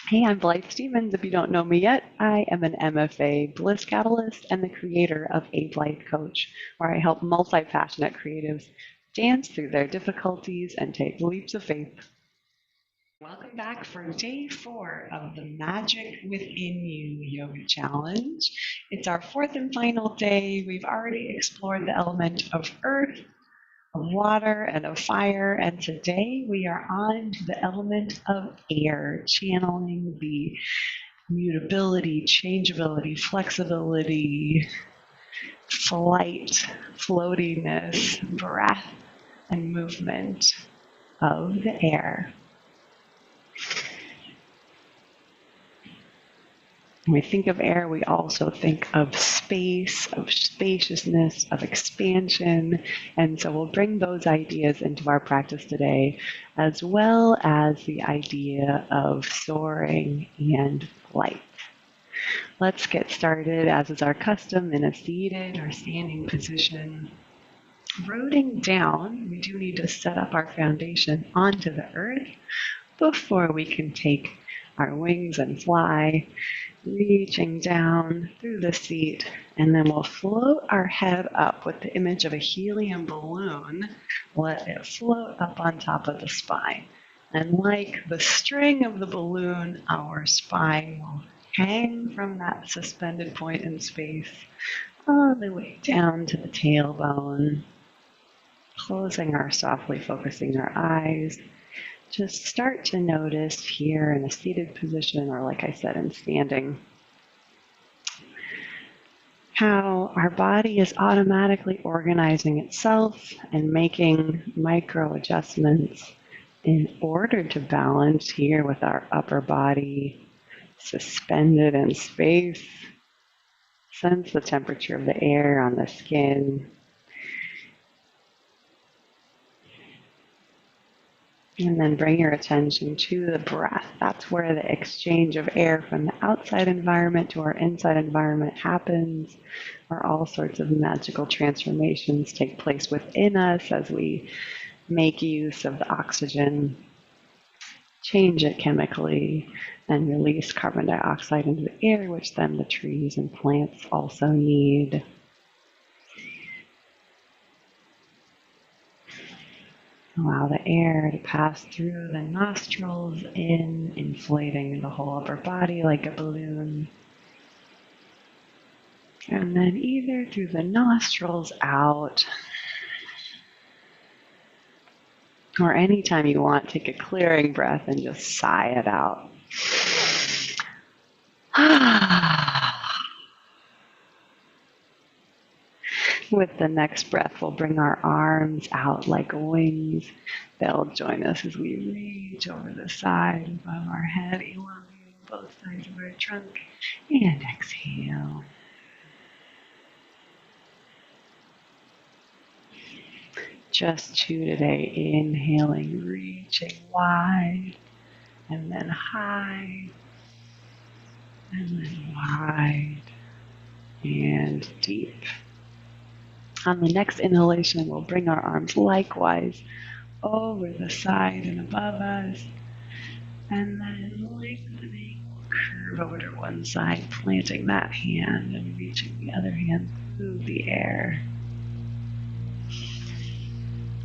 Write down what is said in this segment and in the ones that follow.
Hey, I'm Blythe Stevens. If you don't know me yet, I am an MFA Bliss Catalyst and the creator of A Blythe Coach, where I help multi-passionate creatives dance through their difficulties and take leaps of faith. Welcome back for day 4 of the Magic Within You Yoga Challenge. It's our 4th and final day. We've already explored the element of earth, of water, and of fire, and today we are on to the element of air, channeling the mutability, changeability, flexibility, flight, floatiness, breath, and movement of the air. When we think of air, we also think of space, of spaciousness, of expansion. And so we'll bring those ideas into our practice today, as well as the idea of soaring and flight. Let's get started, as is our custom, in a seated or standing position. Rooting down, we do need to set up our foundation onto the earth before we can take our wings and fly, reaching down through the seat, and then we'll float our head up with the image of a helium balloon. Let it float up on top of the spine. And like the string of the balloon, our spine will hang from that suspended point in space all the way down to the tailbone. Closing our softly focusing our eyes. Just start to notice here in a seated position, or like I said, in standing, how our body is automatically organizing itself and making micro adjustments in order to balance here with our upper body suspended in space. Sense the temperature of the air on the skin. And then bring your attention to the breath. That's where the exchange of air from the outside environment to our inside environment happens, where all sorts of magical transformations take place within us as we make use of the oxygen, change it chemically, and release carbon dioxide into the air, which then the trees and plants also need. Allow the air to pass through the nostrils in, inflating the whole upper body like a balloon. And then either through the nostrils out, or anytime you want, take a clearing breath and just sigh it out. With the next breath, we'll bring our arms out like wings. They'll join us as we reach over the side above our head, elongating both sides of our trunk, and exhale. Just 2 today, inhaling, reaching wide, and then high, and then wide, and deep. On the next inhalation, we'll bring our arms likewise over the side and above us, and then lengthening, curve over to one side, planting that hand and reaching the other hand through the air.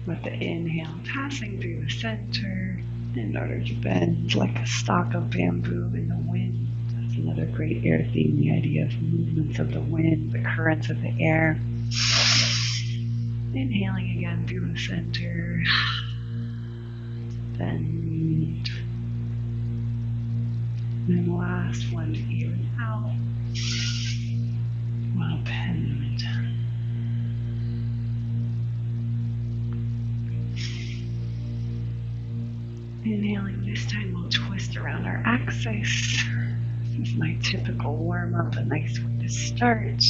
With the inhale, passing through the center in order to bend like a stalk of bamboo in the wind. That's another great air theme, the idea of movements of the wind, the currents of the air. Inhaling again through the center, bend, and last one to even out, while bend. Inhaling this time, we'll twist around our axis. This is my typical warm-up, a nice way to start.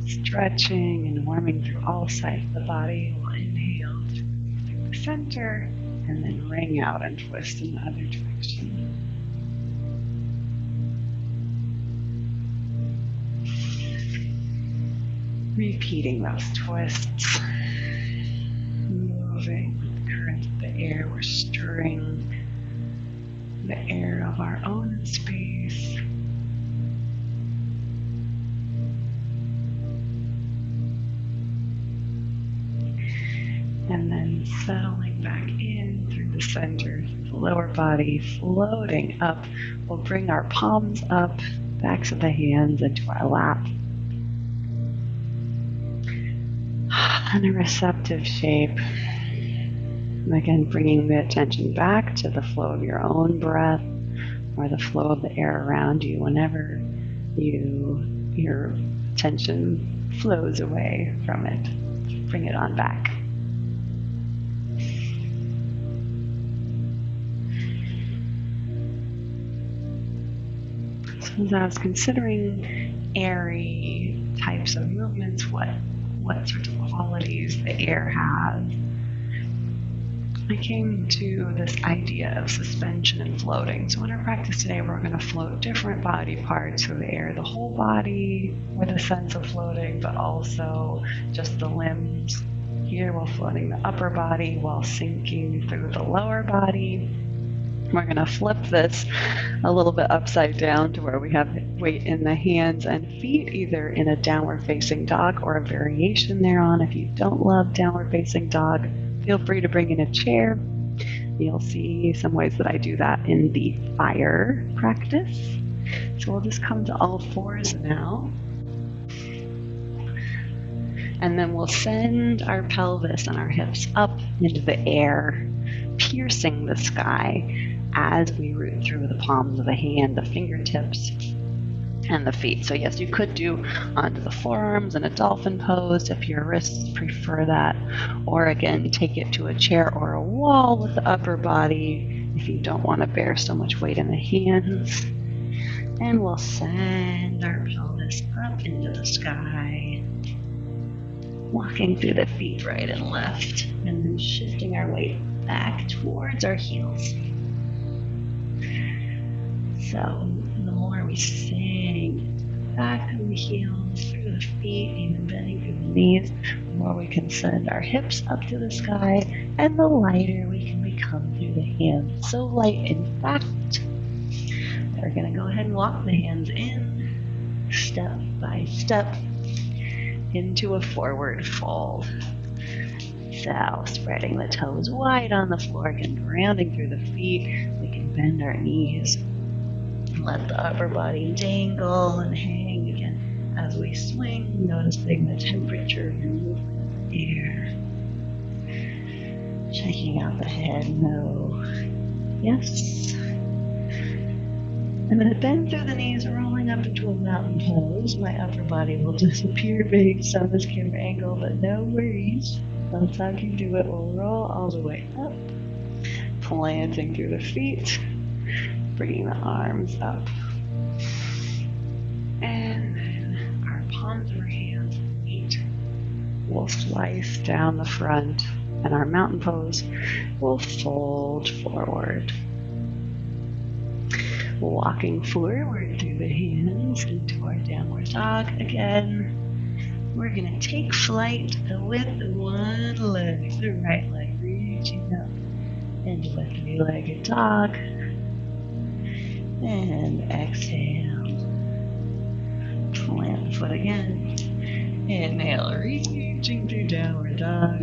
Stretching and warming through all sides of the body. We'll inhale through the center and then ring out and twist in the other direction. Repeating those twists. Moving with the current of the air. We're stirring the the air of our own space. And then settling back in through the center, the lower body, floating up. We'll bring our palms up, backs of the hands into our lap. And a receptive shape. And again, bringing the attention back to the flow of your own breath or the flow of the air around you whenever your attention flows away from it. Bring it on back. So as I was considering airy types of movements, what sorts of qualities the air has, I came to this idea of suspension and floating. So in our practice today, we're going to float different body parts through the air, the whole body with a sense of floating, but also just the limbs. Here we're floating the upper body while sinking through the lower body. We're going to flip this a little bit upside down to where we have weight in the hands and feet, either in a downward facing dog or a variation thereon. If you don't love downward facing dog, feel free to bring in a chair. You'll see some ways that I do that in the fire practice. So we'll just come to all fours now. And then we'll send our pelvis and our hips up into the air, piercing the sky as we root through the palms of the hand, the fingertips, and the feet. So yes, you could do onto the forearms in a dolphin pose if your wrists prefer that, or again, take it to a chair or a wall with the upper body if you don't want to bear so much weight in the hands. And we'll send our pelvis up into the sky, walking through the feet right and left, and then shifting our weight back towards our heels. So the more we sink back through the heels, through the feet, even bending through the knees, the more we can send our hips up to the sky, and the lighter we can become through the hands. So light, in fact, we're going to go ahead and walk the hands in, step by step, into a forward fold. So spreading the toes wide on the floor, again, rounding through the feet. We can bend our knees. Let the upper body dangle and hang again as we swing, noticing the temperature and movement of the air. Checking out the head, no. Yes. I'm going to bend through the knees, rolling up into a mountain pose. My upper body will disappear based on this camera angle, but no worries. That's how you do it. We'll roll all the way up, planting through the feet, bringing the arms up, and then our palms of our hands and feet will slice down the front, and our mountain pose will fold forward. Walking forward through the hands into our downward dog again. We're going to take flight with one leg, the right leg reaching up into a three-legged dog. And exhale. Plant the foot again. Inhale, reaching through downward dog.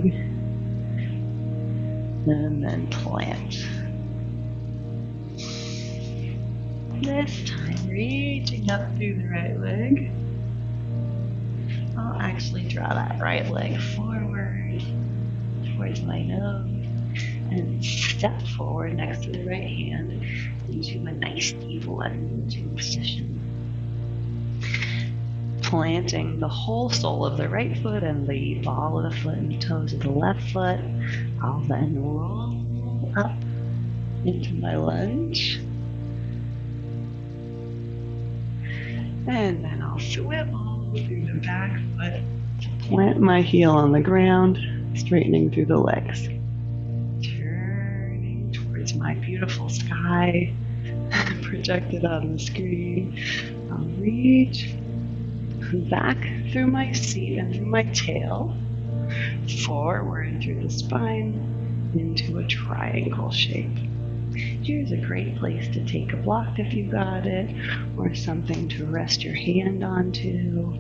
And then plant. This time, reaching up through the right leg. I'll actually draw that right leg forward towards my nose and step forward next to the right hand into a nice deep lunging position. Planting the whole sole of the right foot and the ball of the foot and the toes of the left foot. I'll then roll up into my lunge. And then I'll swivel through the back foot to plant my heel on the ground, straightening through the legs. Turning towards my beautiful sky, projected on the screen. I'll reach back through my seat and through my tail, forward through the spine into a triangle shape. Here's a great place to take a block if you got it, or something to rest your hand onto.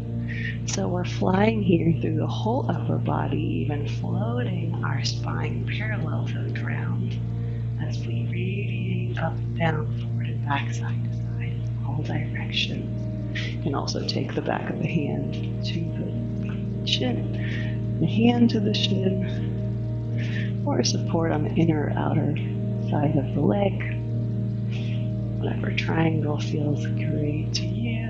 So we're flying here through the whole upper body, even floating our spine parallel to the ground as we radiate up and down, forward and back, side to side, in all directions. You can also take the back of the hand to the shin, the hand to the shin, or support on the inner or outer side of the leg. Whatever triangle feels great to you.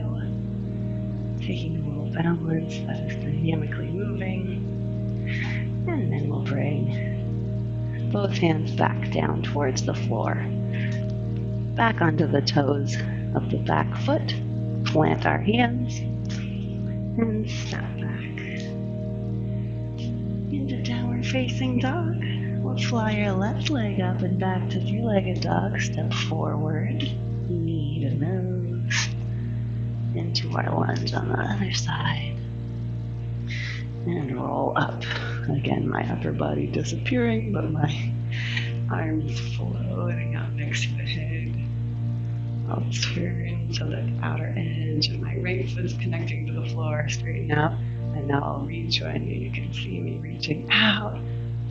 Taking a little balance that is dynamically moving. And then we'll bring both hands back down towards the floor. Back onto the toes of the back foot. Plant our hands. And step back. Into downward facing dog. We'll fly your left leg up and back to three-legged dog. Step forward, knee to nose, into our lunge on the other side. And roll up. Again, my upper body disappearing, but my arms floating up next to the head. I'll turn to the outer edge, and my right foot is connecting to the floor. Straighten out, and now I'll rejoin you. You can see me reaching out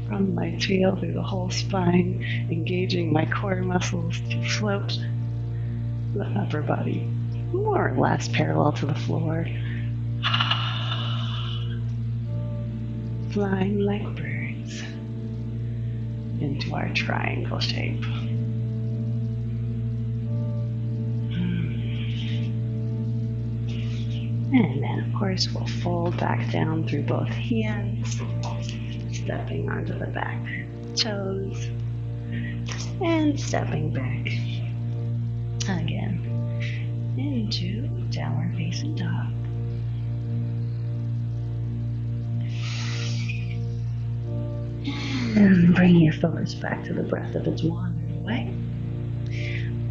from my tail through the whole spine, engaging my core muscles to float the upper body more or less parallel to the floor. Flying like birds into our triangle shape. And then, of course, we'll fold back down through both hands, stepping onto the back toes, and stepping back again into downward facing dog. And bring your focus back to the breath if it's wandering away.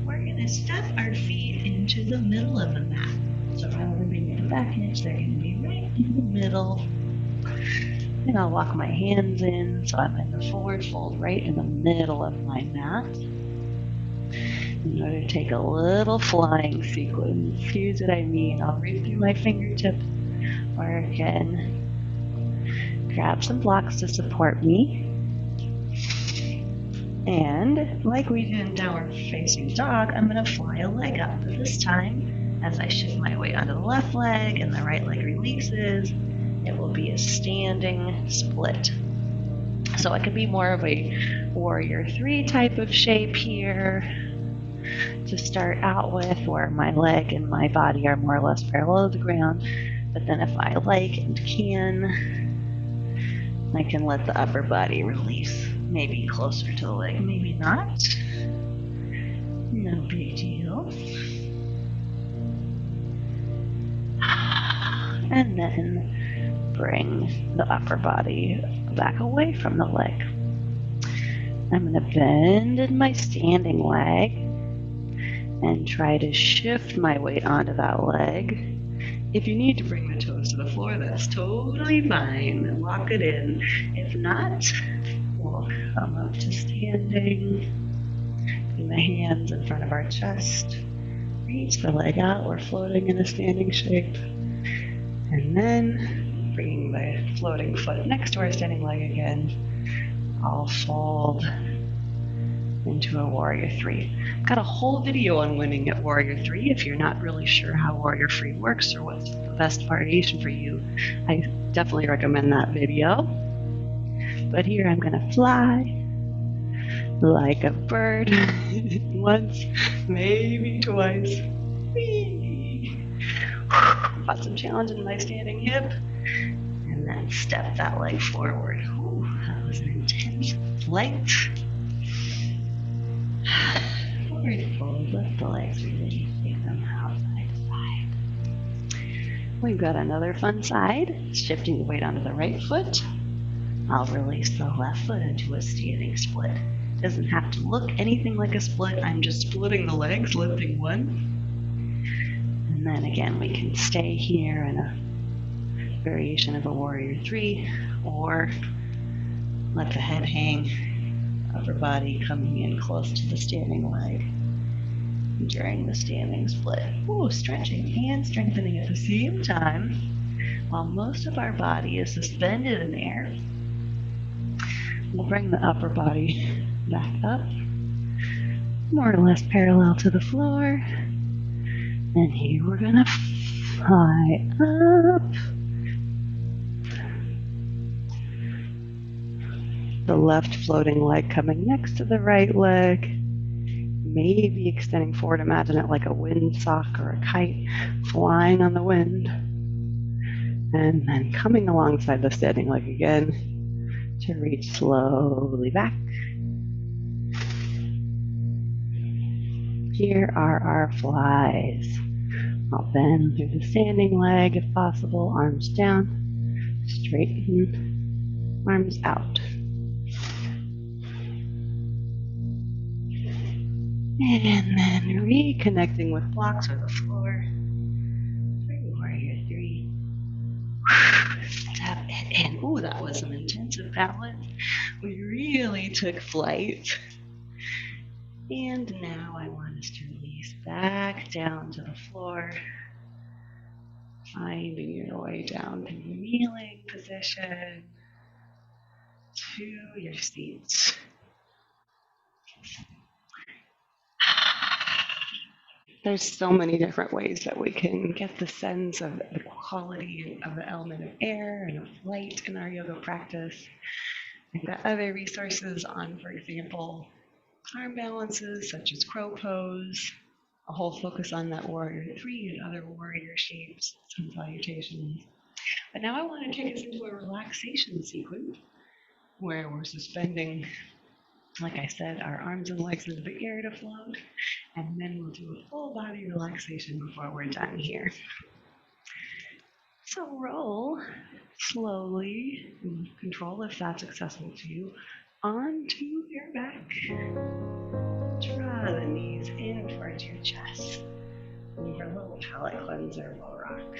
We're going to step our feet into the middle of the mat. So rather than being at the back edge, they're going to be right in the middle. And I'll walk my hands in, so I'm in the forward fold right in the middle of my mat. In order to take a little flying sequence, here's what I mean. I'll reach through my fingertips, or again, grab some blocks to support me. And like we did in downward facing dog, I'm going to fly a leg up. But this time, as I shift my weight onto the left leg and the right leg releases, it will be a standing split. So it could be more of a warrior 3 type of shape here to start out with, where my leg and my body are more or less parallel to the ground. But then if I like and can, I can let the upper body release, maybe closer to the leg, maybe not. No big deal. And then bring the upper body back away from the leg. I'm going to bend in my standing leg and try to shift my weight onto that leg. If you need to bring the toes to the floor, that's totally fine. Lock it in. If not, we'll come up to standing. Bring the hands in front of our chest. Reach the leg out. We're floating in a standing shape. And then bringing the floating foot next to our standing leg again. I'll fold into a warrior 3. I've got a whole video on winning at warrior 3. If you're not really sure how warrior 3 works or what's the best variation for you, I definitely recommend that video. But here I'm going to fly like a bird once, maybe twice. Whee! Got some challenge in my standing hip. And then step that leg forward. Ooh, that was an intense flight. Forward fold, lift the legs, release, take them out side to side. We've got another fun side, shifting the weight onto the right foot. I'll release the left foot into a standing split. Doesn't have to look anything like a split, I'm just splitting the legs, lifting one. And then again, we can stay here in a variation of a warrior 3, or let the head hang Upper body coming in close to the standing leg during the standing split. Ooh, stretching and strengthening at the same time while most of our body is suspended in air. We'll bring the upper body back up, more or less parallel to the floor. And here we're gonna fly up. The left floating leg coming next to the right leg. Maybe extending forward. Imagine it like a windsock or a kite flying on the wind. And then coming alongside the standing leg again to reach slowly back. Here are our flies. I'll bend through the standing leg if possible, arms down, straighten, arms out. And then reconnecting with blocks or the floor. Warrior three. Step it in. Ooh, that was some intensive balance. We really took flight. And now I want us to release back down to the floor. Finding your way down to kneeling position to your seats. There's so many different ways that we can get the sense of the quality of the element of air and of light in our yoga practice. I've got other resources on, for example, arm balances such as crow pose, a whole focus on that warrior three and other warrior shapes, sun salutations. But now I want to take us into a relaxation sequence where we're suspending, like I said, our arms and legs into the air to float, and then we'll do a full body relaxation before we're done here. So roll slowly, and control if that's accessible to you, onto your back. Draw the knees in towards your chest. And for a little palate cleanser, we'll rock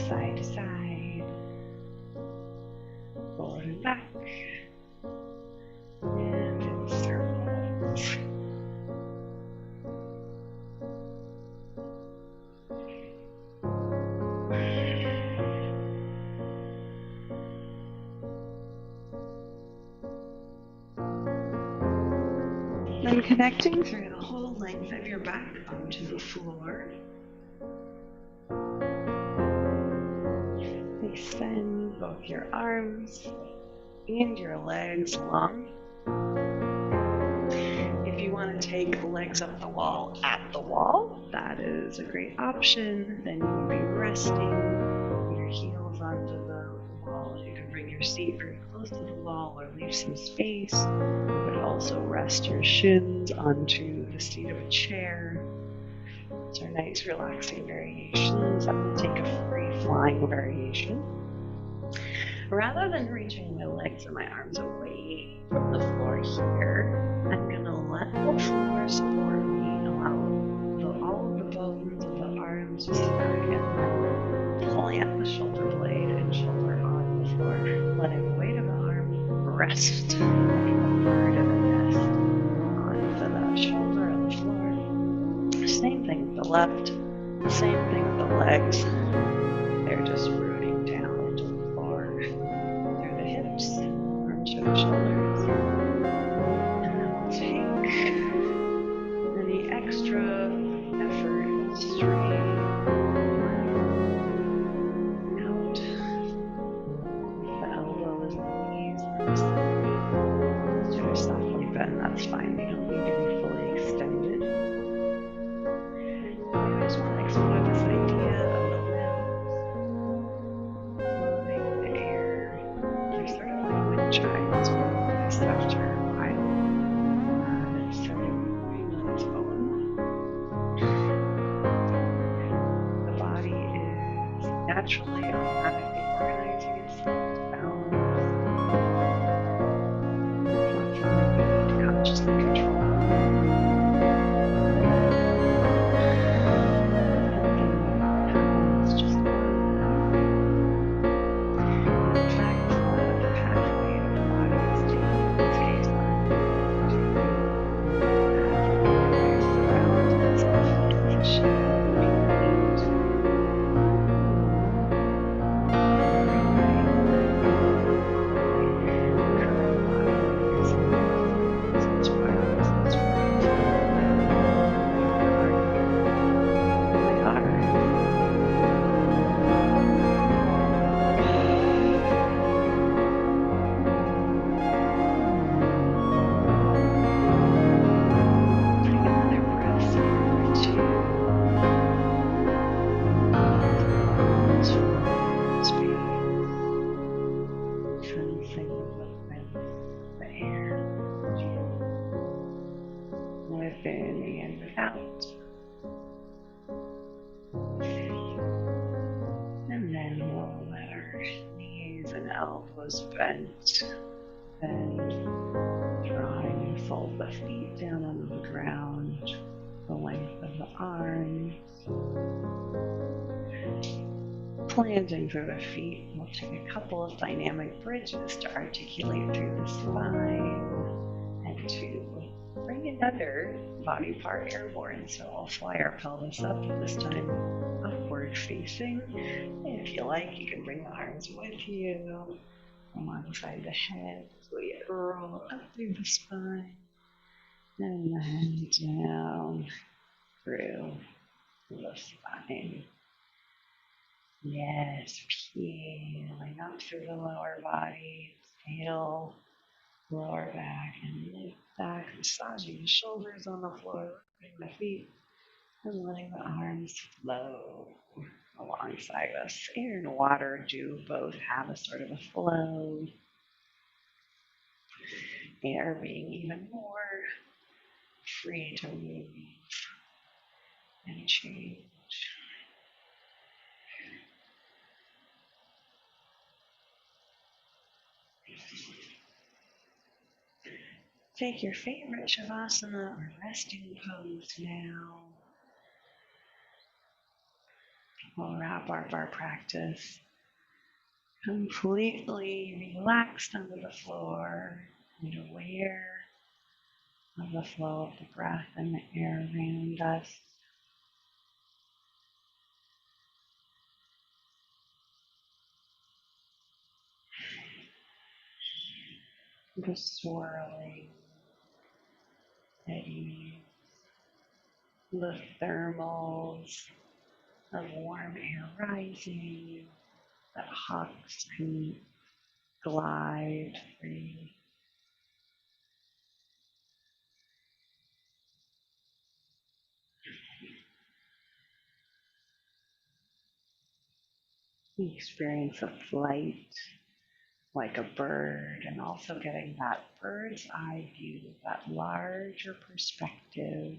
side to side, forward and back. And in circles. Then connecting through the whole length of your back onto the floor. Extend both your arms and your legs long. If you want to take legs up the wall at the wall, that is a great option. Then you will be resting your heels onto the wall. You can bring your seat very close to the wall or leave some space. You could also rest your shins onto the seat of a chair. These are nice relaxing variations. I'm going to take a free flying variation. Rather than reaching my legs or my arms away from the floor here, I'm going to let the floor support me, allow all of the bones of the arms to stack, and then plant the shoulder blade and shoulder on the floor, letting the weight of the arm rest like a bird in a nest onto the shoulder on the floor. Same thing with the left, same thing with the legs. They're just rooting down to the floor through the hips, arms to the shoulders. And then we'll take any extra effort and strain out. The elbows, the knees, the side. Just softly bend, that's fine. You don't need to be fully extended. I just want to explore this idea of the limbs floating in the air. They're sort of like wind chimes from this after a while. It's sort of moving on its own. The body is naturally, automatically organizing itself to balance. It's not something we need to consciously control. Taking out. And then we'll let our knees and elbows bent and try and fold the feet down onto the ground, the length of the arms. Planting through the feet, we'll take a couple of dynamic bridges to articulate through the spine and to bring another body part airborne. So we'll fly our pelvis up, this time upward facing. And if you like, you can bring the arms with you alongside the head as we roll up through the spine and then down through the spine. Yes, peeling up through the lower body, tail, lower back, and mid back, massaging the shoulders on the floor, lifting the feet, and letting the arms flow alongside us. Air and water do both have a sort of a flow. Air being even more free to move and change. Take your favorite Savasana or resting pose now. We'll wrap up our practice completely relaxed onto the floor and aware of the flow of the breath and the air around us. The swirling eddies, the thermals of warm air rising that hawks can glide free. The experience of flight like a bird, and also getting that bird's eye view, that larger perspective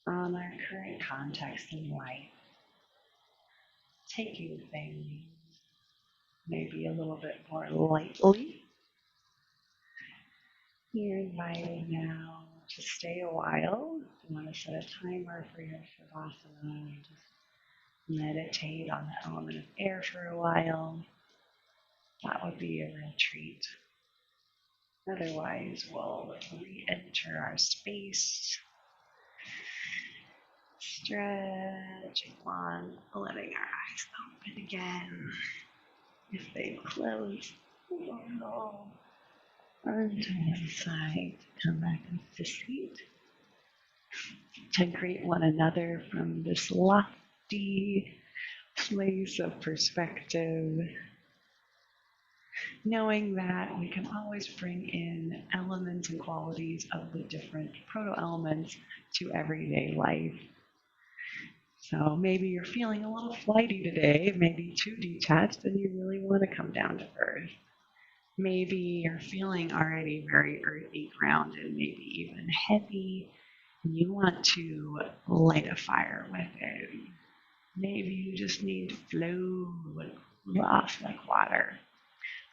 on our current context in life, taking things maybe a little bit more lightly. You're invited now to stay a while. If you want to set a timer for your Savasana, just meditate on the element of air for a while. That would be a real treat. Otherwise, we'll re-enter our space, stretching on, letting our eyes open again. If they've closed, we'll roll onto one side, come back up to seat, to greet one another from this lofty place of perspective, knowing that we can always bring in elements and qualities of the different proto-elements to everyday life. So maybe you're feeling a little flighty today, maybe too detached, and you really want to come down to earth. Maybe you're feeling already very earthy, grounded, maybe even heavy, and you want to light a fire with it. Maybe you just need to flow off like water.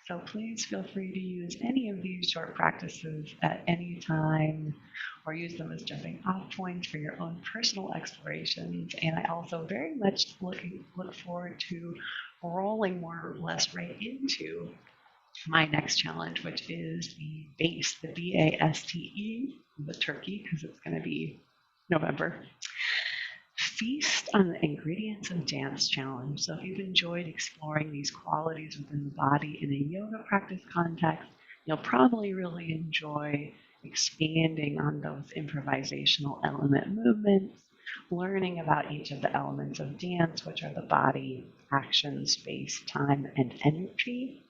So please feel free to use any of these short practices at any time, or use them as jumping off points for your own personal explorations. And I also very much look forward to rolling more or less right into my next challenge, which is the BASTE, the BASTE, the turkey, because it's going to be November. Feast on the Ingredients of Dance Challenge. So if you've enjoyed exploring these qualities within the body in a yoga practice context, you'll probably really enjoy expanding on those improvisational element movements, learning about each of the elements of dance, which are the body, action, space, time, and energy,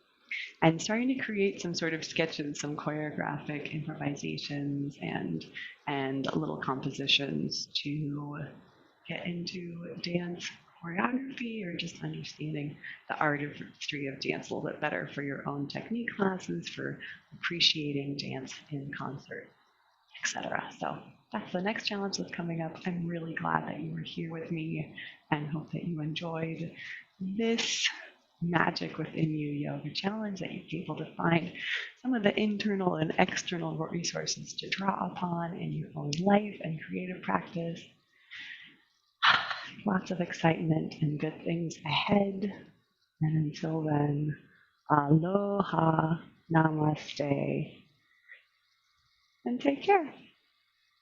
and starting to create some sort of sketches, some choreographic improvisations and little compositions to get into dance choreography, or just understanding the artistry of dance a little bit better for your own technique classes, for appreciating dance in concert. etc. So that's the next challenge that's coming up. I'm really glad that you were here with me and hope that you enjoyed this magic within you yoga challenge, that you're able to find some of the internal and external resources to draw upon in your own life and creative practice. Lots of excitement and good things ahead. And until then, aloha, namaste, and take care.